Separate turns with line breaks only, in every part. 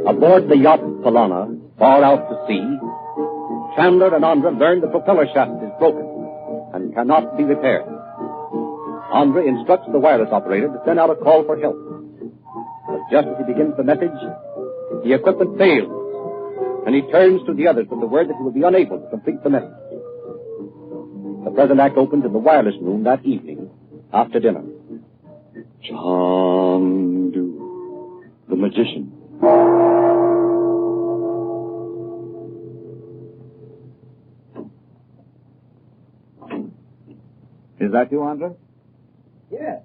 Aboard the yacht Polana, far out to sea, Chandler and Andra learn the propeller shaft is broken and cannot be repaired. Andra instructs the wireless operator to send out a call for help. But just as he begins the message, the equipment fails, and he turns to the others with the word that he will be unable to complete the message. The present act opens in the wireless room that evening after dinner.
Chandu the Magician.
Is that you, Andra?
Yes.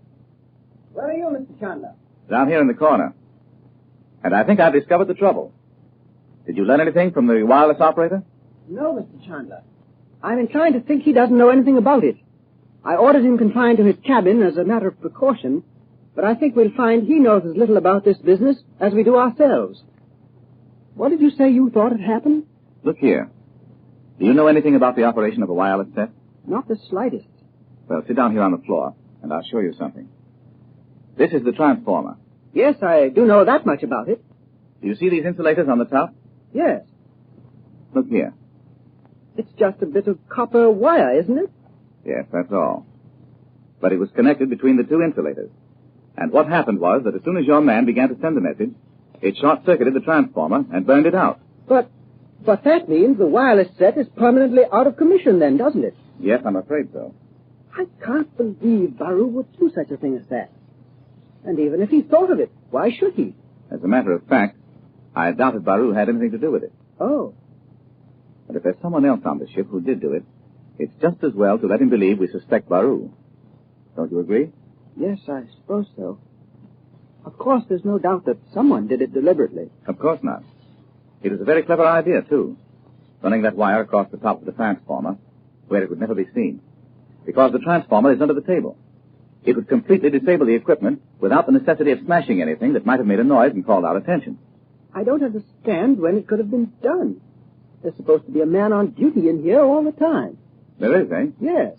Where are you, Mr. Chandler?
Down here in the corner. And I think I've discovered the trouble. Did you learn anything from the wireless operator?
No, Mr. Chandler. I'm inclined to think he doesn't know anything about it. I ordered him confined to his cabin as a matter of precaution, but I think we'll find he knows as little about this business as we do ourselves. What did you say you thought had happened?
Look here. Do you know anything about the operation of a wireless set?
Not the slightest.
Well, sit down here on the floor, and I'll show you something. This is the transformer.
Yes, I do know that much about it.
Do you see these insulators on the top?
Yes.
Look here.
It's just a bit of copper wire, isn't it?
Yes, that's all. But it was connected between the two insulators. And what happened was that as soon as your man began to send the message, it short-circuited the transformer and burned it out.
But that means the wireless set is permanently out of commission then, doesn't it?
Yes, I'm afraid so.
I can't believe Baru would do such a thing as that. And even if he thought of it, why should he?
As a matter of fact, I doubted Baru had anything to do with it.
Oh.
But if there's someone else on the ship who did do it, it's just as well to let him believe we suspect Baru. Don't you agree?
Yes, I suppose so. Of course, there's no doubt that someone did it deliberately.
Of course not. It was a very clever idea, too. Running that wire across the top of the transformer, where it would never be seen. Because the transformer is under the table. It would completely disable the equipment without the necessity of smashing anything that might have made a noise and called out attention.
I don't understand when it could have been done. There's supposed to be a man on duty in here all the time.
There is, eh?
Yes.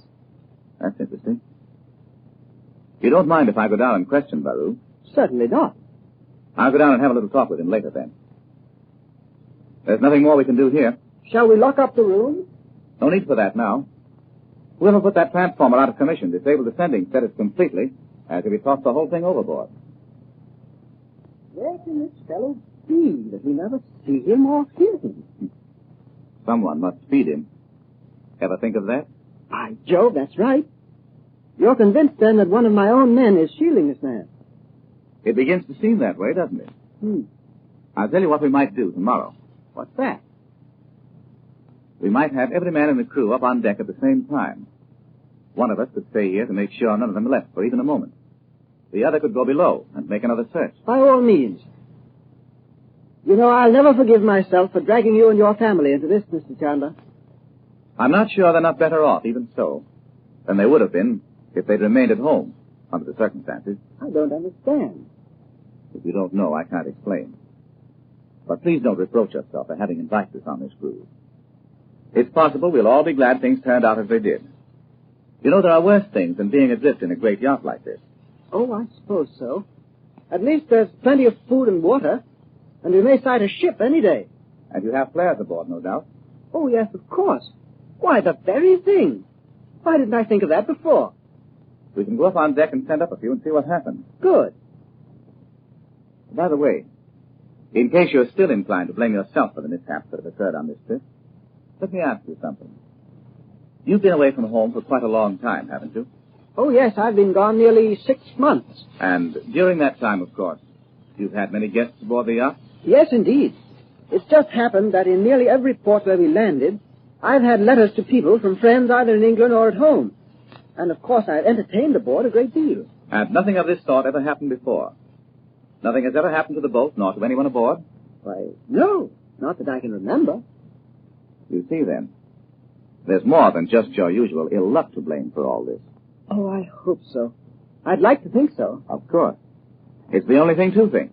That's interesting. You don't mind if I go down and question Baru?
Certainly not.
I'll go down and have a little talk with him later, then. There's nothing more we can do here.
Shall we lock up the room?
No need for that now. We'll put that transformer out of commission, disable the sending set it completely, as if we tossed the whole thing overboard.
Where can this fellow be that we never see him or hear him?
Someone must feed him. Ever think of that?
By Jove, that's right. You're convinced, then, that one of my own men is shielding this man.
It begins to seem that way, doesn't it? I'll tell you what we might do tomorrow.
What's that?
We might have every man in the crew up on deck at the same time. One of us could stay here to make sure none of them left for even a moment. The other could go below and make another search.
By all means. You know, I'll never forgive myself for dragging you and your family into this, Mr. Chandler.
I'm not sure they're not better off, even so, than they would have been if they'd remained at home, under the circumstances.
I don't understand.
If you don't know, I can't explain. But please don't reproach yourself for having invited us on this cruise. It's possible we'll all be glad things turned out as they did. You know, there are worse things than being adrift in a great yacht like this.
Oh, I suppose so. At least there's plenty of food and water, and we may sight a ship any day.
And you have flares aboard, no doubt.
Oh, yes, of course. Why, the very thing. Why didn't I think of that before?
We can go up on deck and send up a few and see what happens.
Good.
By the way, in case you're still inclined to blame yourself for the mishaps that have occurred on this trip, let me ask you something. You've been away from home for quite a long time, haven't you?
Oh, yes, I've been gone nearly 6 months.
And during that time, of course, you've had many guests aboard the yacht?
Yes, indeed. It's just happened that in nearly every port where we landed, I've had letters to people from friends either in England or at home. And, of course, I've entertained aboard a great deal.
And nothing of this sort ever happened before? Nothing has ever happened to the boat, nor to anyone aboard?
Why, no, not that I can remember.
You see, then, there's more than just your usual ill luck to blame for all this.
Oh, I hope so. I'd like to think so.
Of course. It's the only thing to think.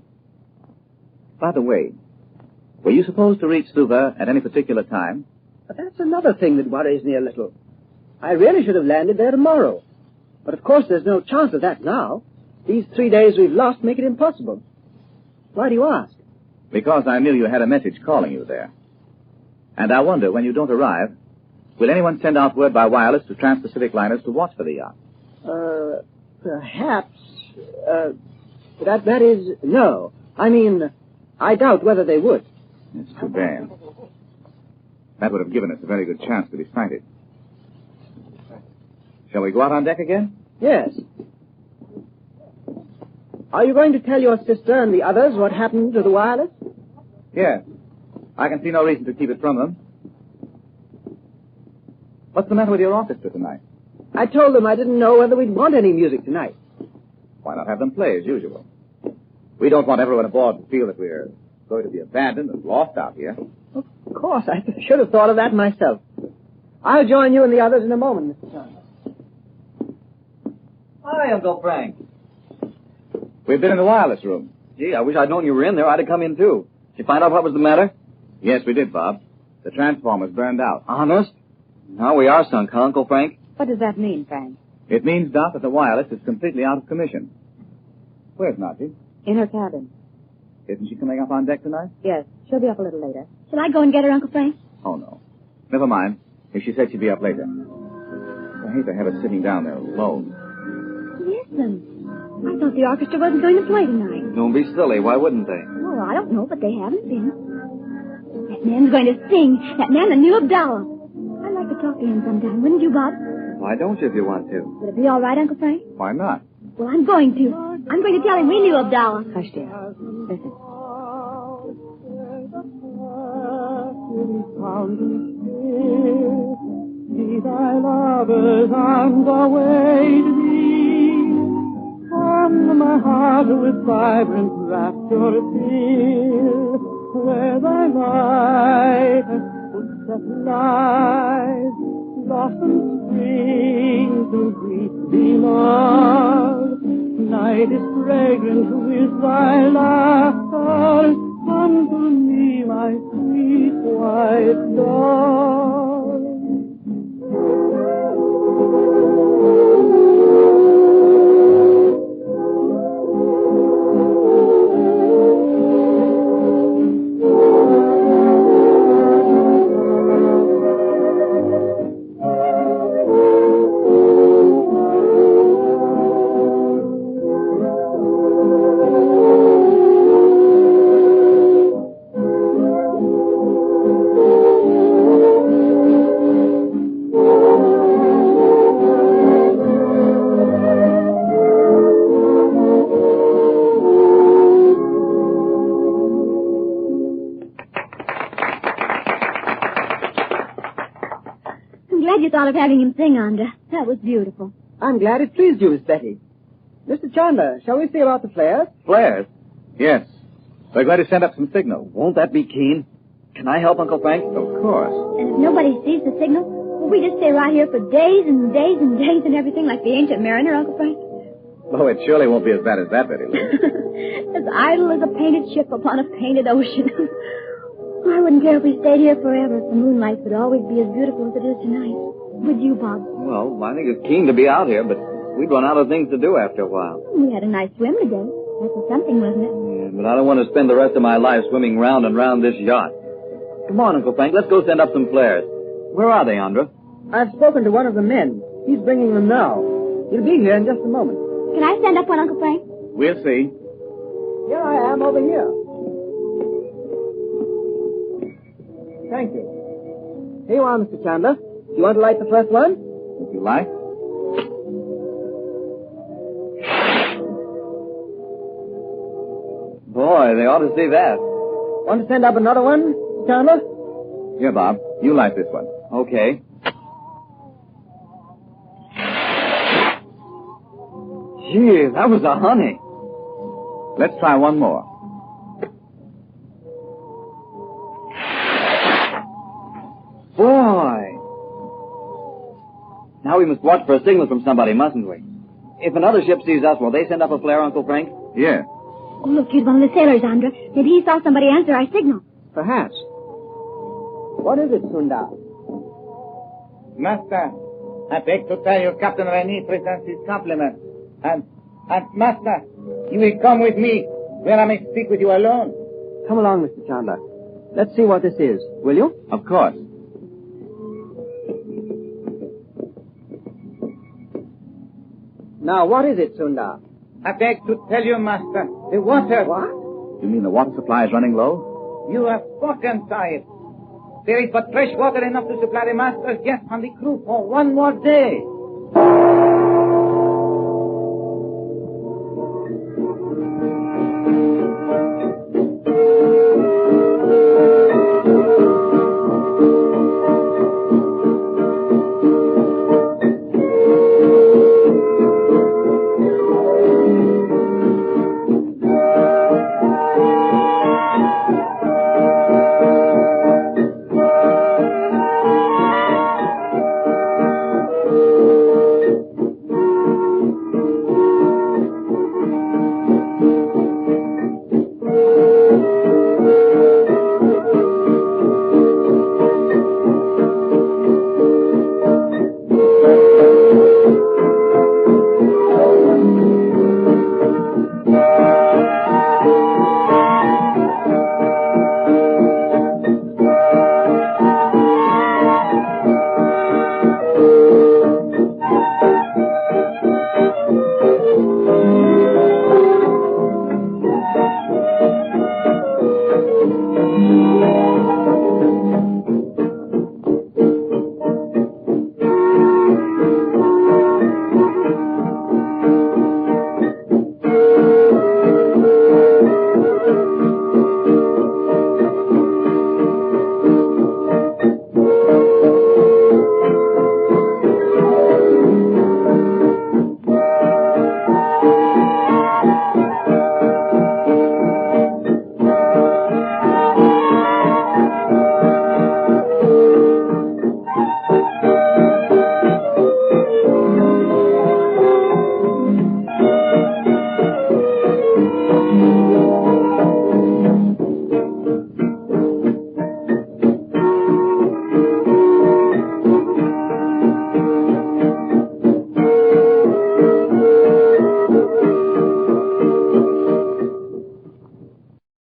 By the way, were you supposed to reach Suva at any particular time?
But that's another thing that worries me a little. I really should have landed there tomorrow. But of course there's no chance of that now. These 3 days we've lost make it impossible. Why do you ask?
Because I knew you had a message calling you there. And I wonder, when you don't arrive, will anyone send out word by wireless to trans-Pacific liners to watch for the yacht?
Perhaps. That is, no. I mean, I doubt whether they would.
It's too bad. That would have given us a very good chance to be sighted. Shall we go out on deck again?
Yes. Are you going to tell your sister and the others what happened to the wireless?
Yes. I can see no reason to keep it from them. What's the matter with your orchestra tonight?
I told them I didn't know whether we'd want any music tonight.
Why not have them play as usual? We don't want everyone aboard to feel that we're going to be abandoned and lost out here.
Of course, I should have thought of that myself. I'll join you and the others in a moment, Mr. Chandler.
Hi, Uncle Frank.
We've been in the wireless room.
Gee, I wish I'd known you were in there. I'd have come in, too. Did you find out what was the matter?
Yes, we did, Bob. The transformer's burned out.
Honest? Now we are sunk, huh, Uncle Frank?
What does that mean, Frank?
It means, Doc, that the wireless is completely out of commission. Where's Nazi?
In her cabin.
Isn't she coming up on deck tonight?
Yes, she'll be up a little later.
Shall I go and get her, Uncle Frank?
Oh, no. Never mind. If she said she'd be up later. I hate to have her sitting down there alone.
Listen. I thought the orchestra wasn't going to play tonight.
Don't be silly. Why wouldn't they?
Oh, I don't know, but they haven't been. That man's going to sing. That man, the new Abdallah. I'd like to talk to him sometime, wouldn't you, Bob?
Why don't you if you want to?
Would it be all right, Uncle Frank?
Why not?
Well, I'm going to. I'm going to tell him we knew Abdallah.
Hush, dear. Listen.
See thy lovers on the way to thee. Come, my heart, with vibrant rapture fill, where thy light and footsteps lies, blossom spring to greet thee, love. Night is fragrant with thy laughter. Come to me, my sweet white dove.
Thought of having him sing, Andra. That was beautiful.
I'm glad it pleased you, Miss Betty. Mr. Chandler, shall we see about the flares?
Flares?
Yes. We're going to send up some signal.
Won't that be keen? Can I help, Uncle Frank?
Of course.
And if nobody sees the signal, will we just stay right here for days and days and days and everything like the ancient mariner, Uncle Frank?
Oh, it surely won't be as bad as that, Betty Lou.
As idle as a painted ship upon a painted ocean. I wouldn't care if we stayed here forever if the moonlight would always be as beautiful as it is tonight. Would you, Bob?
Well, I think it's keen to be out here, but we'd run out of things to do after a while.
We had a nice swim today. That was something, wasn't it?
Yeah, but I don't want to spend the rest of my life swimming round and round this yacht. Come on, Uncle Frank, let's go send up some flares. Where are they, Andra?
I've spoken to one of the men. He's bringing them now. He'll be here in just a moment.
Can I send up one, Uncle Frank?
We'll see.
Here I am, over here. Thank you. Here you are, Mr. Chandler. You want to light the first one?
If you like.
Boy, they ought to see that.
Want to send up another one, Mr. Chandler?
Here, Bob. You light this one.
Okay. Gee, that was a honey.
Let's try one more.
Boy! Now we must watch for a signal from somebody, mustn't we? If another ship sees us, will they send up a flare, Uncle Frank?
Yeah.
Look, here's one of the sailors, Andra. Maybe he saw somebody answer our signal.
Perhaps. What is it, Sundar?
Master, I beg to tell you Captain Reni presents his compliments. And Master, you will come with me where I may speak with you alone.
Come along, Mr. Chandler. Let's see what this is, will you?
Of course.
Now, what is it, Sundar?
I beg to tell you, Master, the water.
What?
You mean the water supply is running low?
You have spoken, Sahib. There is but fresh water enough to supply the Master's guests on the crew for one more day.